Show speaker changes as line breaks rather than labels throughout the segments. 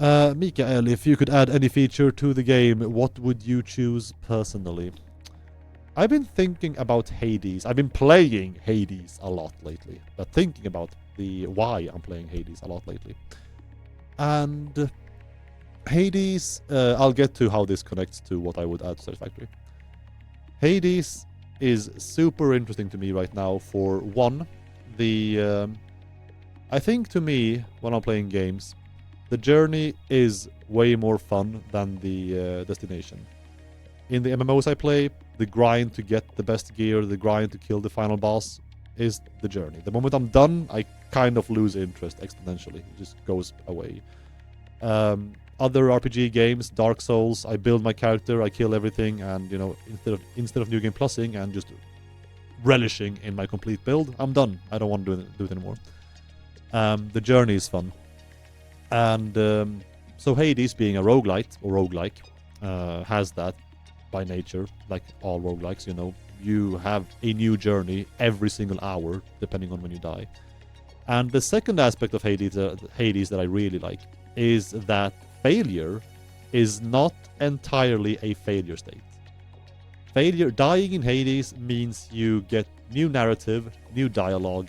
Mikael, if you could add any feature to the game, what would you choose personally? I've been thinking about Hades. I've been playing Hades a lot lately, but thinking about the why I'm playing Hades a lot lately. And Hades, I'll get to how this connects to what I would add to Satisfactory. Hades is super interesting to me right now for one, I think to me, when I'm playing games, the journey is way more fun than the destination. In the MMOs I play, the grind to get the best gear, the grind to kill the final boss is the journey. The moment I'm done, I kind of lose interest exponentially. It just goes away. Other RPG games, Dark Souls, I build my character, I kill everything, and instead of new game plussing and just relishing in my complete build, I'm done. I don't want to do it anymore. The journey is fun. And so Hades, being a roguelite or roguelike, has that by nature, like all roguelikes, you have a new journey every single hour, depending on when you die. And the second aspect of Hades that I really like is that failure is not entirely a failure state. Dying in Hades means you get new narrative, new dialogue,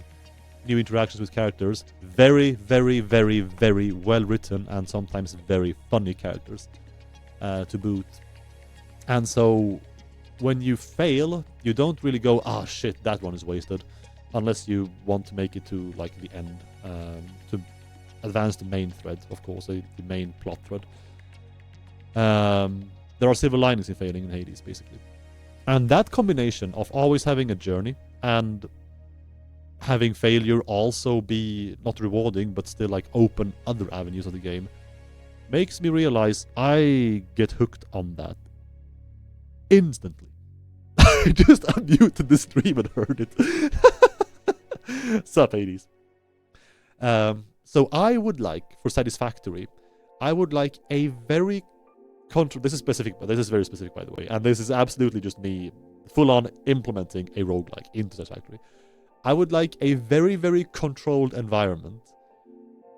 new interactions with characters, very, very, very, very well written and sometimes very funny characters to boot. And so when you fail, you don't really go, ah shit, that one is wasted, unless you want to make it to like the end, to advance the main thread, of course, the main plot thread. There are silver linings in failing in Hades, basically. And that combination of always having a journey and having failure also be not rewarding, but still like open other avenues of the game, makes me realize I get hooked on that instantly. I just unmuted the stream and heard it. Sup, Hades. So I would like, for Satisfactory, I would like a very this is specific, but this is very specific, by the way, and this is absolutely just me full-on implementing a roguelike into Satisfactory. I would like a very, very controlled environment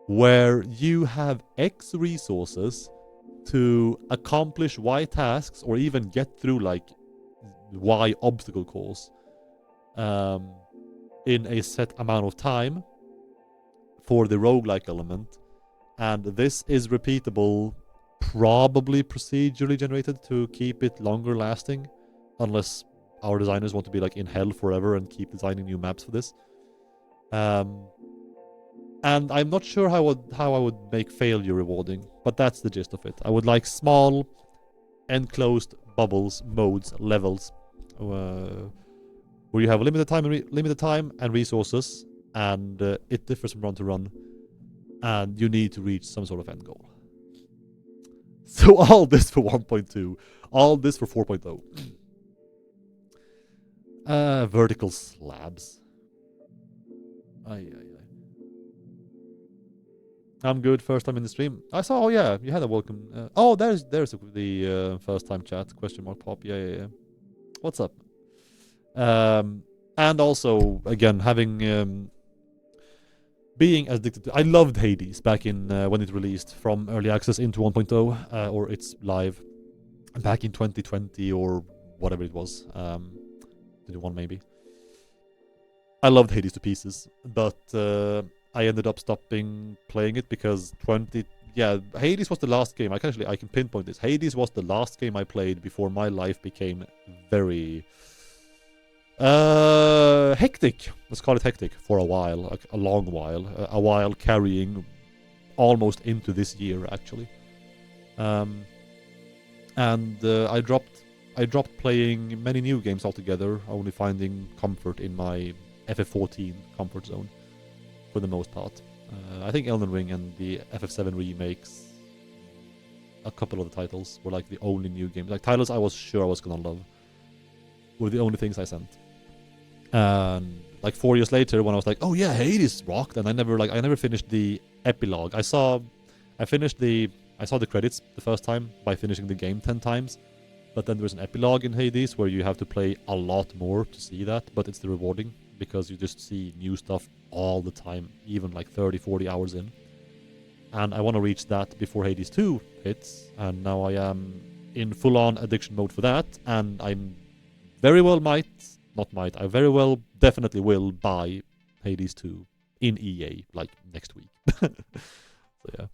where you have X resources to accomplish Y tasks or even get through like Y obstacle course in a set amount of time for the roguelike element. And this is repeatable, probably procedurally generated to keep it longer lasting, unless our designers want to be like in hell forever and keep designing new maps for this. And I'm not sure how I would make failure rewarding, but that's the gist of it. I would like small, enclosed bubbles, modes, levels, where you have limited time and resources, and it differs from run to run, and you need to reach some sort of end goal. So all this for 1.2, all this for 4.0. Vertical slabs. I'm good. First time in the stream. I saw. Oh yeah, you had a welcome. There's the first time chat question mark pop. Yeah. What's up? And also again having being addicted to. I loved Hades back in when it released from early access into 1.0 or it's live back in 2020 or whatever it was. 21 maybe. I loved Hades to pieces, but I ended up stopping playing it because Hades was the last game. I can pinpoint this. Hades was the last game I played before my life became very hectic. Let's call it hectic for a while, like a long while, a while carrying almost into this year actually. And I dropped playing many new games altogether, only finding comfort in my FF14 comfort zone for the most part. I think Elden Ring and the FF7 remakes, a couple of the titles were like the only new games, like titles I was sure I was gonna love, were the only things I sent. And like 4 years later, when I was like, oh yeah, Hades rocked, and I never finished the epilogue. I saw the credits the first time by finishing the game 10 times, but then there's an epilogue in Hades where you have to play a lot more to see that, but it's the rewarding because you just see new stuff all the time, even like 30-40 hours in. and I want to reach that before Hades 2 hits, and now I am in full-on addiction mode for that, and I'm very well I very well definitely will buy Hades 2 in EA, like, next week. So yeah.